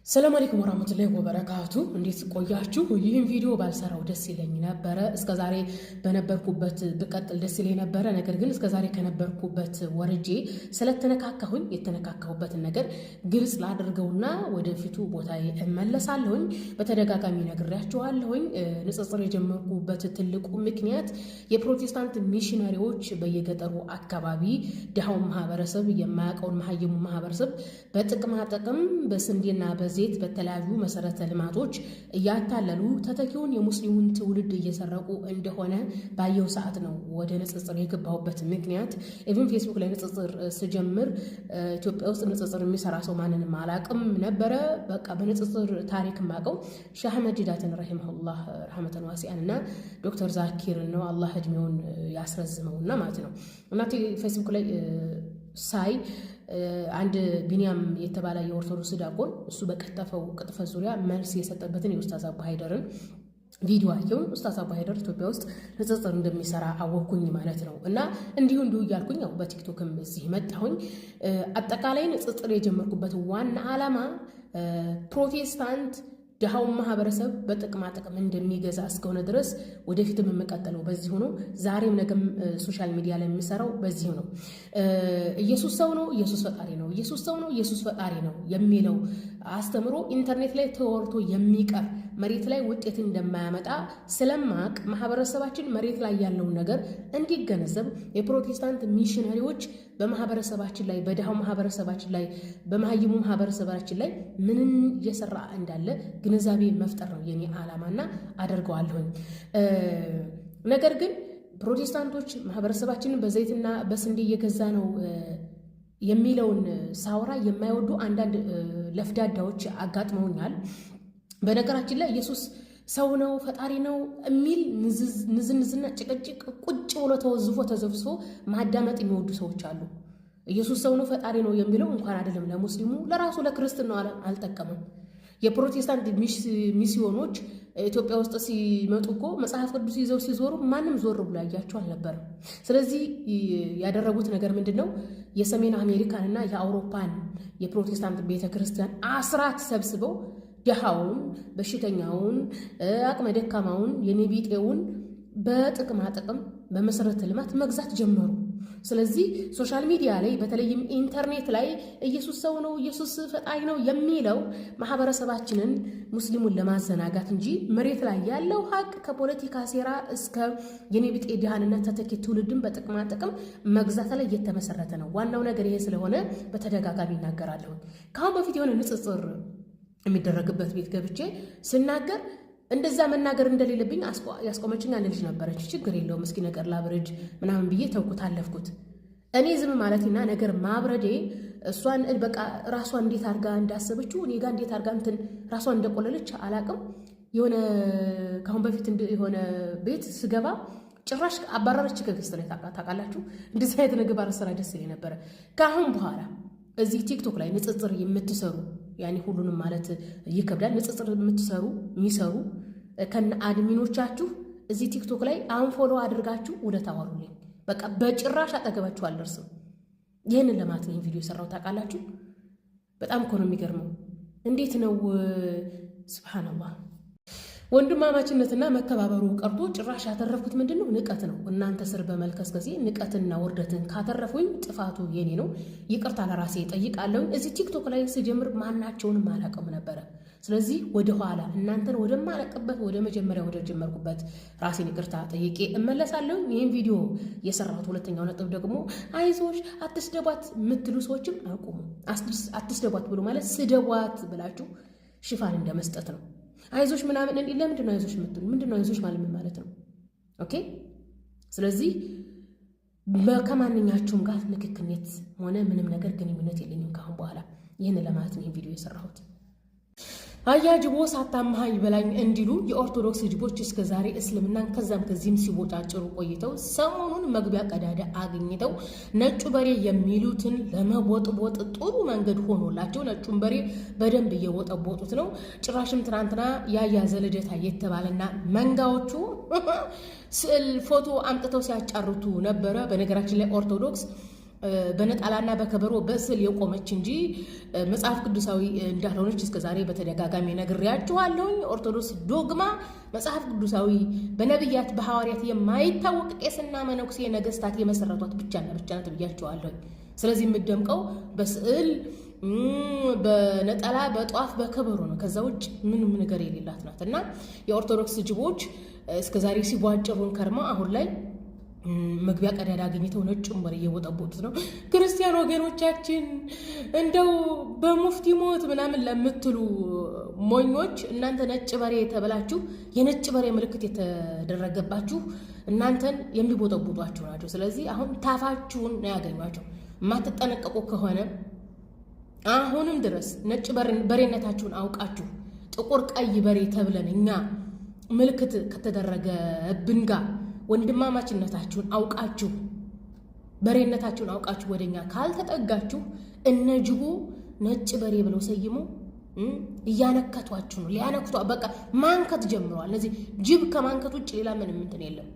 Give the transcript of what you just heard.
ሰላም አለይኩም ወራህመቱላሂ ወበረካቱ። እንዴት ቆያችሁ? ይህን ቪዲዮ ባልሰራው ደስ ይለኝ ነበረ። እስከዛሬ በነበርኩበት ብቀጥል ደስ ይለኝ ነበረ። ነገር ግን እስከዛሬ ከነበርኩበት ወርጄ ስለተነካካሁኝ የተነካካሁበትን ነገር ግልጽ ላድርገውና ወደፊቱ ቦታዬ እመለሳለሁኝ። በተደጋጋሚ ነግሬያችኋለሁኝ። ንጽጽር የጀመርኩበት ትልቁ ምክንያት የፕሮቴስታንት ሚሽነሪዎች በየገጠሩ አካባቢ ድሃውን ማህበረሰብ የማያውቀውን መሀይሙ ማህበረሰብ በጥቅማ ጥቅም በስንዴና ዘይት በተለያዩ መሰረተ ልማቶች እያታለሉ ተተኪውን የሙስሊሙን ትውልድ እየሰረቁ እንደሆነ ባየው ሰዓት ነው ወደ ንጽጽር የገባሁበት ምክንያት። ኢቭን ፌስቡክ ላይ ንጽጽር ስጀምር ኢትዮጵያ ውስጥ ንጽጽር የሚሰራ ሰው ማንንም አላቅም ነበረ። በቃ በንጽጽር ታሪክ ማቀው ሼህ አህመድ ዲዳትን ረሂመሁላህ ረህመተን ዋሲአን እና ዶክተር ዛኪር ነው። አላህ እድሜውን ያስረዝመውና ማለት ነው። እና ፌስቡክ ላይ ሳይ አንድ ቢኒያም የተባለ የኦርቶዶክስ ዲያቆን እሱ በቀጠፈው ቅጥፈት ዙሪያ መልስ የሰጠበትን የኡስታዝ አቡ ሀይደርን ቪዲዮ አየሁኝ። ኡስታዝ አቡ ሀይደር ኢትዮጵያ ውስጥ ንጽጽር እንደሚሰራ አወኩኝ ማለት ነው። እና እንዲሁ እያልኩኝ ያው በቲክቶክም እዚህ መጣሁኝ። አጠቃላይ ንጽጽር የጀመርኩበት ዋና ዓላማ ፕሮቴስታንት ድሃውን ማህበረሰብ በጥቅማ ጥቅም እንደሚገዛ እስከሆነ ድረስ ወደፊትም የምቀጥለው በዚሁ ነው። ዛሬም ነገም ሶሻል ሚዲያ ላይ የሚሰራው በዚሁ ነው። ኢየሱስ ሰው ነው፣ ኢየሱስ ፈጣሪ ነው፣ ኢየሱስ ሰው ነው፣ ኢየሱስ ፈጣሪ ነው የሚለው አስተምሮ ኢንተርኔት ላይ ተወርቶ የሚቀር መሬት ላይ ውጤት እንደማያመጣ ስለማቅ ማህበረሰባችን መሬት ላይ ያለውን ነገር እንዲገነዘብ የፕሮቴስታንት ሚሽነሪዎች በማህበረሰባችን ላይ በድሃው ማህበረሰባችን ላይ በመሀይሙ ማህበረሰባችን ላይ ምንን እየሰራ እንዳለ ግንዛቤ መፍጠር ነው የኔ ዓላማና አደርገዋለሁኝ። ነገር ግን ፕሮቴስታንቶች ማህበረሰባችንን በዘይትና በስንዴ እየገዛ ነው የሚለውን ሳውራ የማይወዱ አንዳንድ ለፍዳዳዎች አጋጥመውኛል። በነገራችን ላይ ኢየሱስ ሰው ነው ፈጣሪ ነው የሚል ንዝንዝና ጭቅጭቅ ቁጭ ብሎ ተወዝፎ ተዘብስፎ ማዳመጥ የሚወዱ ሰዎች አሉ። ኢየሱስ ሰው ነው ፈጣሪ ነው የሚለው እንኳን አይደለም ለሙስሊሙ ለራሱ ለክርስትናው አልጠቀመም። የፕሮቴስታንት ሚስዮኖች ኢትዮጵያ ውስጥ ሲመጡ እኮ መጽሐፍ ቅዱስ ይዘው ሲዞሩ ማንም ዞር ብሎ ያያቸው አልነበረም። ስለዚህ ያደረጉት ነገር ምንድን ነው? የሰሜን አሜሪካንና የአውሮፓን የፕሮቴስታንት ቤተክርስቲያን አስራት ሰብስበው ድሃውን፣ በሽተኛውን፣ አቅመ ደካማውን፣ የኔቢጤውን በጥቅማ ጥቅም በመሰረተ ልማት መግዛት ጀመሩ። ስለዚህ ሶሻል ሚዲያ ላይ በተለይም ኢንተርኔት ላይ ኢየሱስ ሰው ነው ኢየሱስ ፈጣሪ ነው የሚለው ማህበረሰባችንን ሙስሊሙን ለማዘናጋት እንጂ መሬት ላይ ያለው ሀቅ ከፖለቲካ ሴራ እስከ የኔቢጤ ድሃንነት ተተኪ ትውልድን በጥቅማ ጥቅም መግዛት ላይ እየተመሰረተ ነው። ዋናው ነገር ይሄ ስለሆነ በተደጋጋሚ ይናገራለሁ። ከአሁን በፊት የሆነ ንጽጽር የሚደረግበት ቤት ገብቼ ስናገር እንደዛ መናገር እንደሌለብኝ ያስቆመችኝ አንድ ልጅ ነበረች። ችግር የለውም እስኪ ነገር ላብረድ ምናምን ብዬ ተውኩት፣ አለፍኩት። እኔ ዝም ማለቴና ነገር ማብረዴ እሷን በቃ ራሷን እንዴት አድርጋ እንዳሰበችው እኔ ጋር እንዴት አድርጋ እንትን ራሷን እንደቆለለች አላቅም። የሆነ ካሁን በፊት የሆነ ቤት ስገባ ጭራሽ አባራረች ከገስት ላይ ታውቃላችሁ። እንደዚህ አይነት ነገር ስራ ደስ ይለኝ ነበረ። ከአሁን በኋላ እዚህ ቲክቶክ ላይ ንጽጽር የምትሰሩ ያኔ ሁሉንም ማለት ይከብዳል። ንጽጽር የምትሰሩ የሚሰሩ ከነ አድሚኖቻችሁ እዚህ ቲክቶክ ላይ አንፎሎ አድርጋችሁ ወደ ታወሩልኝ። በቃ በጭራሽ አጠገባችሁ አልደርስም። ይህንን ለማለት ነው ይህን ቪዲዮ የሰራው ታውቃላችሁ። በጣም እኮ ነው የሚገርመው። እንዴት ነው ሱብሃንአላህ። ወንድማማችነትና መከባበሩ ቀርቶ ጭራሽ ያተረፍኩት ምንድን ነው? ንቀት ነው። እናንተ ስር በመልከስከሴ ንቀትና ውርደትን ካተረፉኝ ጥፋቱ የኔ ነው። ይቅርታ ለራሴ ጠይቃለሁ። እዚህ ቲክቶክ ላይ ስጀምር ማናቸውንም አላውቅም ነበረ። ስለዚህ ወደ ኋላ እናንተን ወደማለቅበት ወደ መጀመሪያ ወደ ጀመርኩበት ራሴን ይቅርታ ጠይቄ እመለሳለሁ። ይህን ቪዲዮ የሰራሁት ሁለተኛው ነጥብ ደግሞ አይዞሽ አትስደቧት የምትሉ ሰዎችም አቁሙ። አትስደቧት ብሎ ማለት ስደቧት ብላችሁ ሽፋን እንደመስጠት ነው። አይዞሽ ምናምን እንዴ! ለምንድን ነው አይዞሽ የምትሉ? ምንድን ነው አይዞሽ ማለት ነው? ኦኬ። ስለዚህ ከማንኛችሁም ጋር ንክክነት ሆነ ምንም ነገር ግንኙነት የለኝም ካሁን በኋላ። ይህን ለማለት ነው ይህን ቪዲዮ የሰራሁት። አያጅቦ ሳታማሃኝ በላኝ እንዲሉ የኦርቶዶክስ ልጆች እስከ ዛሬ እስልምናን ከዛም ከዚህም ሲቦጫጭሩ ቆይተው ሰሞኑን መግቢያ ቀዳዳ አግኝተው ነጩ በሬ የሚሉትን ለመቦጥቦጥ ጥሩ መንገድ ሆኖላቸው ነጩን በሬ በደንብ እየቦጠቦጡት ነው። ጭራሽም ትናንትና ያያዘ ልደታ የተባለና መንጋዎቹ ስዕል ፎቶ አምጥተው ሲያጫርቱ ነበረ። በነገራችን ላይ ኦርቶዶክስ በነጣላና በከበሮ በስዕል የቆመች እንጂ መጽሐፍ ቅዱሳዊ እንዳልሆነች እስከዛሬ በተደጋጋሚ ነግሬያችኋለሁኝ። ኦርቶዶክስ ዶግማ መጽሐፍ ቅዱሳዊ በነቢያት በሐዋርያት የማይታወቅ ቄስና መነኩሴ ነገስታት የመሰረቷት ብቻና ብቻ ናት ብያችኋለሁኝ። ስለዚህ የምትደምቀው በስዕል በነጠላ በጧፍ በከበሮ ነው። ከዛ ውጭ ምንም ነገር የሌላት ናት እና የኦርቶዶክስ ጅቦች እስከዛሬ ሲቧጭሩን ከርማ አሁን ላይ መግቢያ ቀዳዳ አግኝተው ነጭ ወሬ እየወጠቦቱት ነው። ክርስቲያን ወገኖቻችን እንደው በሙፍቲ ሞት ምናምን ለምትሉ ሞኞች እናንተ ነጭ በሬ ተበላችሁ የነጭ በሬ ምልክት የተደረገባችሁ እናንተን የሚቦጠቡጧችሁ ናቸው። ስለዚህ አሁን ታፋችሁን ነው ያገኟቸው። የማትጠነቀቁ ከሆነ አሁንም ድረስ ነጭ በሬነታችሁን አውቃችሁ ጥቁር ቀይ በሬ ተብለን እኛ ምልክት ከተደረገብን ጋር ወንድማማችነታችሁን አውቃችሁ በሬነታችሁን አውቃችሁ ወደኛ ካልተጠጋችሁ እነ ጅቦ ነጭ በሬ ብለው ሰይሞ እያነከቷችሁ ነው። ሊያነክቷ በቃ ማንከት ጀምረዋል። እነዚህ ጅብ ከማንከት ውጭ ሌላ ምንም እንትን የለም።